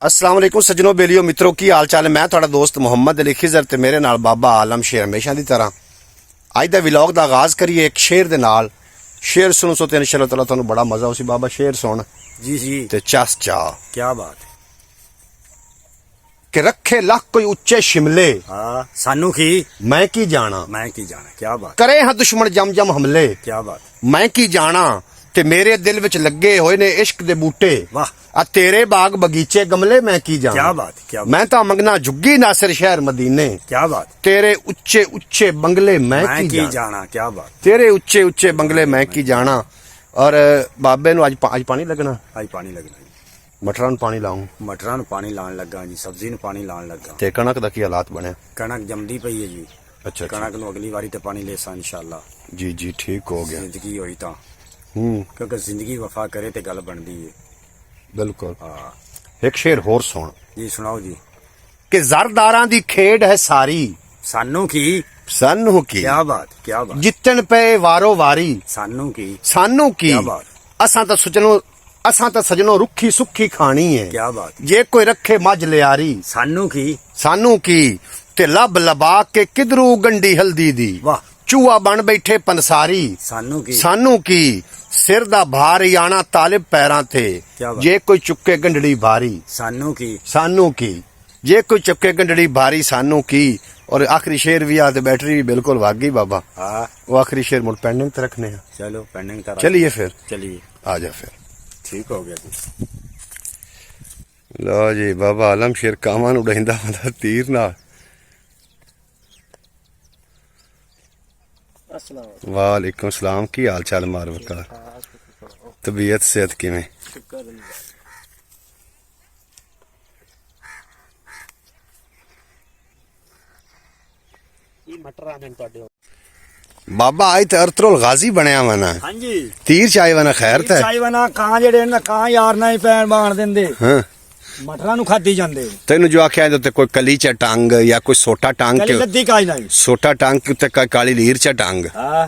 अस्सलाम वालेकुम सज्जनों बेलियो मित्रों की हाल चाल है। मैं थोड़ा दोस्त मुहम्मद अली खिजर ते मेरे नाल बाबा आलम शेर हमेशा दी तरह अज दा व्लॉग दा आगाज करिए एक शेर दे नाल। शेर सुनो सो ते इंशाअल्लाह ताला तुहानू बड़ा मजा उसी। बाबा शेर सुन जी जी ते चस चा क्या बात है। कि रखे लख कोई उच्चे शिमले हाँ सानू की मैं की जाना, मैं की जाना क्या बात करे हाँ दुश्मन जम जम हमले क्या बात मैं की जाना ते मेरे दिल विच लगे होए ने इश्क दे बूटे वाह आ तेरे बाग बगीचे गमले मैं की जाना। क्या बात क्या बात मैं तो मंगना जुग्गी नासिर शहर मदीने क्या बात तेरे उच्चे उच्चे बंगले मैं मैं की की जाना। जाना क्या बात तेरे उच्चे उच्चे बंगले मैं की जाना। और बाबे नु आज पानी लगना आज पानी लगना जी। मटरां नु पानी लाऊं मटरां नु पानी लाण लगा जी, सब्जी नु पानी लाण लगा ते कणक दा की हालात बने। कणक जमदी पई है जी। अच्छा कणक नु अगली बारी ते पानी लेसा इंशाअल्लाह। जी जी ठीक हो गया। जिंदगी होई तां क्योंकि जिंदगी वफा करे ते गल बनदी है। बिल्कुल। हाँ एक शेर होर सुन जी सुनाओ जी। कि जरदारां दी खेड है सारी सानू की सानू की क्या बात क्या बात जितन पे वारो वारी सानू की सानू की क्या बात असां तो सजनो रुखी सुखी खानी है। क्या बात जे कोई रखे मज लियारी सानू की सानू की ते लब लबा के किधरू गंडी हल्दी दी वाह चूहा बन बैठे पंसारी सानू की सिर दा भार ही आना तालिब पैरां थे जे कोई चुके गंडड़ी भारी सानू की जे कोई चुके गंडड़ी भारी सानू की। और आखिरी शेर भी आते बैटरी भी बिल्कुल भाग गई बाबा। हाँ वो आखिरी शेर मुड़ पेंडिंग ते रखने हैं। चलो पेंडिंग कर चलिए फिर चलिए आ जा फिर ठीक हो गया जी। लो जी बाबा आलम शेर कामान उड़ाइंदा हुंदा तीर नाल। वालेकुम सलाम की हाल चाल मारवकार तबीयत सेहत किवें। बाबा आज तो अरतरुल गाजी बनया वना हाँ जी तीर चाय वना खैर ते चाय वना ਕਾਂ ਜਿਹੜੇ ਨਾ ਕਾਂ ਯਾਰ ਨਾ ਹੀ ਪੈਣ ਬਾਣ ਦਿੰਦੇ हां ਮਟਰਾਂ ਨੂੰ ਖਾਦੀ ਜਾਂਦੇ। तेन जो आख्या तो कोई कली च टांग या कोई सोटा टांग ਕਲੀ के ਲੱਦੀ ਕਾਜ ਨਹੀਂ। सोटा टांग के उत्ते काली लीर च टांग ਹਾਂ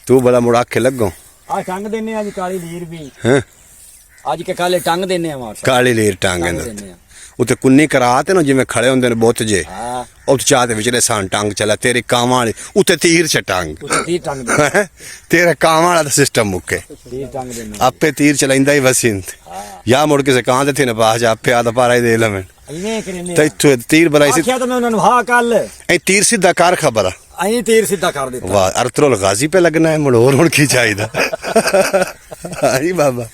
तू बड़ा मुड़ा के लगो ਆ ਟੰਗ ਦਿੰਨੇ ਆ ਜੀ ਕਾਲੀ ਲੀਰ ਵੀ हैं ਅੱਜ ਕੇ ਕਾਲੇ ਟੰਗ ਦਿੰਨੇ ਆ ਮਾਰ काली लीर टांग ਦਿੰਨੇ ਆ। उत्ते कुन्नी करा ते ना जिवें खड़े होंदे ने बुत जे ਹਾਂ उत चाह दे विचले सान टांग चला तेरी कावां वाली उत्ते तीर च टांग ਉੱਤੇ ਤੀਰ ਟੰਗ ਦੇ तेरे कावां वाला सिस्टम मुक्के ਤੀਰ ਟੰਗ देने आपे तीर चलाइंदा ही वसिंत या मुड़ के से कहां दे थे ने पास आपे आदा पारा ही दे लमें ਇਹਨੇ ਕਰਨੇ ते इत्थों तीर बनाई सी ਆਖਿਆ ਤਾਂ ਮੈਂ ਉਹਨਾਂ ਨੂੰ ਹਾਂ ਕੱਲ ए तीर सीधा कार खबर ਅਸੀਂ ਤੀਰ ਸਿੱਧਾ ਕਰ ਦਿੱਤਾ। वाह अरतरुल गाजी पे लगना है मुड़ और हुण की चाहिदा। हां जी बाबा।